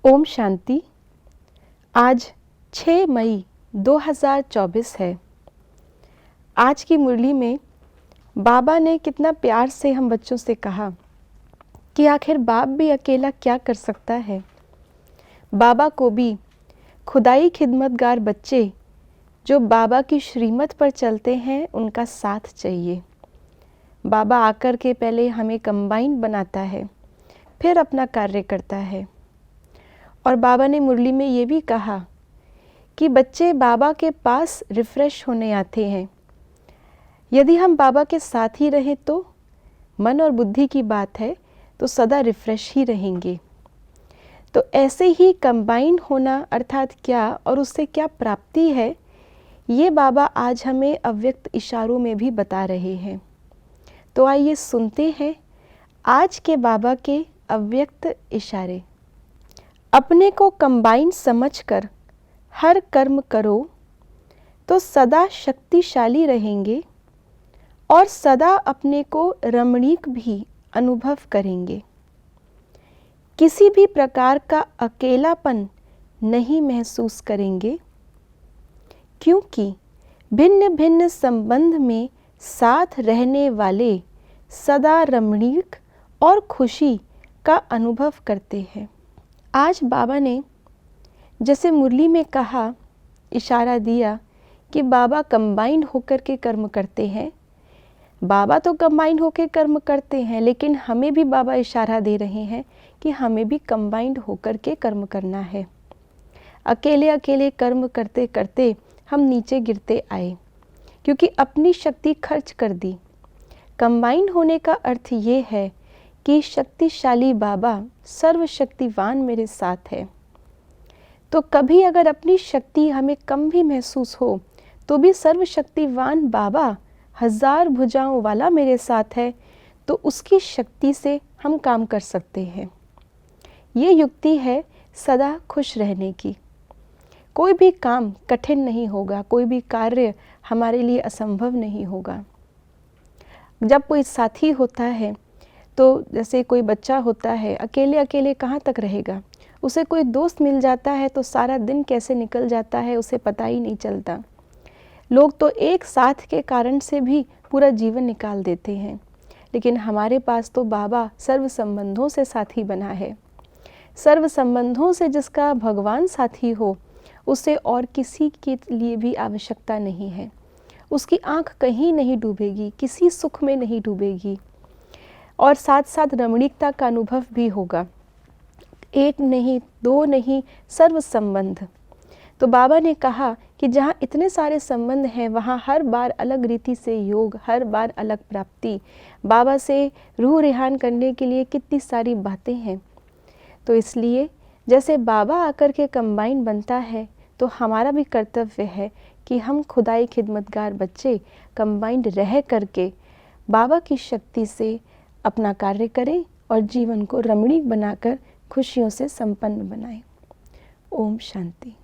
ओम शांति। आज 6 मई 2024 है। आज की मुरली में बाबा ने कितना प्यार से हम बच्चों से कहा कि आखिर बाप भी अकेला क्या कर सकता है। बाबा को भी खुदाई खिदमतगार बच्चे जो बाबा की श्रीमत पर चलते हैं उनका साथ चाहिए। बाबा आकर के पहले हमें कंबाइन बनाता है, फिर अपना कार्य करता है। और बाबा ने मुरली में ये भी कहा कि बच्चे बाबा के पास रिफ़्रेश होने आते हैं। यदि हम बाबा के साथ ही रहें तो मन और बुद्धि की बात है तो सदा रिफ़्रेश ही रहेंगे। तो ऐसे ही कंबाइन होना अर्थात क्या और उससे क्या प्राप्ति है, ये बाबा आज हमें अव्यक्त इशारों में भी बता रहे हैं। तो आइए सुनते हैं आज के बाबा के अव्यक्त इशारे। अपने को कंबाइन समझकर हर कर्म करो तो सदा शक्तिशाली रहेंगे और सदा अपने को रमणीक भी अनुभव करेंगे। किसी भी प्रकार का अकेलापन नहीं महसूस करेंगे, क्योंकि भिन्न भिन्न संबंध में साथ रहने वाले सदा रमणीक और खुशी का अनुभव करते हैं। आज बाबा ने जैसे मुरली में कहा, इशारा दिया कि बाबा कंबाइंड होकर के कर्म करते हैं। बाबा तो कंबाइंड होकर कर्म करते हैं, लेकिन हमें भी बाबा इशारा दे रहे हैं कि हमें भी कंबाइंड होकर के कर्म करना है। अकेले अकेले कर्म करते करते हम नीचे गिरते आए, क्योंकि अपनी शक्ति खर्च कर दी। कंबाइंड होने का अर्थ ये है कि शक्तिशाली बाबा सर्वशक्तिवान मेरे साथ है। तो कभी अगर अपनी शक्ति हमें कम भी महसूस हो तो भी सर्वशक्तिवान बाबा हजार भुजाओं वाला मेरे साथ है, तो उसकी शक्ति से हम काम कर सकते हैं। ये युक्ति है सदा खुश रहने की। कोई भी काम कठिन नहीं होगा, कोई भी कार्य हमारे लिए असंभव नहीं होगा। जब कोई साथी होता है तो जैसे कोई बच्चा होता है, अकेले अकेले कहाँ तक रहेगा। उसे कोई दोस्त मिल जाता है तो सारा दिन कैसे निकल जाता है उसे पता ही नहीं चलता। लोग तो एक साथ के कारण से भी पूरा जीवन निकाल देते हैं, लेकिन हमारे पास तो बाबा सर्व संबंधों से साथी बना है। सर्व संबंधों से जिसका भगवान साथी हो, उसे और किसी के लिए भी आवश्यकता नहीं है। उसकी आँख कहीं नहीं डूबेगी, किसी सुख में नहीं डूबेगी, और साथ साथ रमणीकता का अनुभव भी होगा। एक नहीं, दो नहीं, सर्व संबंध। तो बाबा ने कहा कि जहाँ इतने सारे संबंध हैं वहाँ हर बार अलग रीति से योग, हर बार अलग प्राप्ति। बाबा से रूह रिहान करने के लिए कितनी सारी बातें हैं। तो इसलिए जैसे बाबा आकर के कंबाइन बनता है, तो हमारा भी कर्तव्य है कि हम खुदाई खिदमतगार बच्चे कंबाइंड रह करके बाबा की शक्ति से अपना कार्य करें और जीवन को रमणीक बनाकर खुशियों से संपन्न बनाएं। ओम शांति।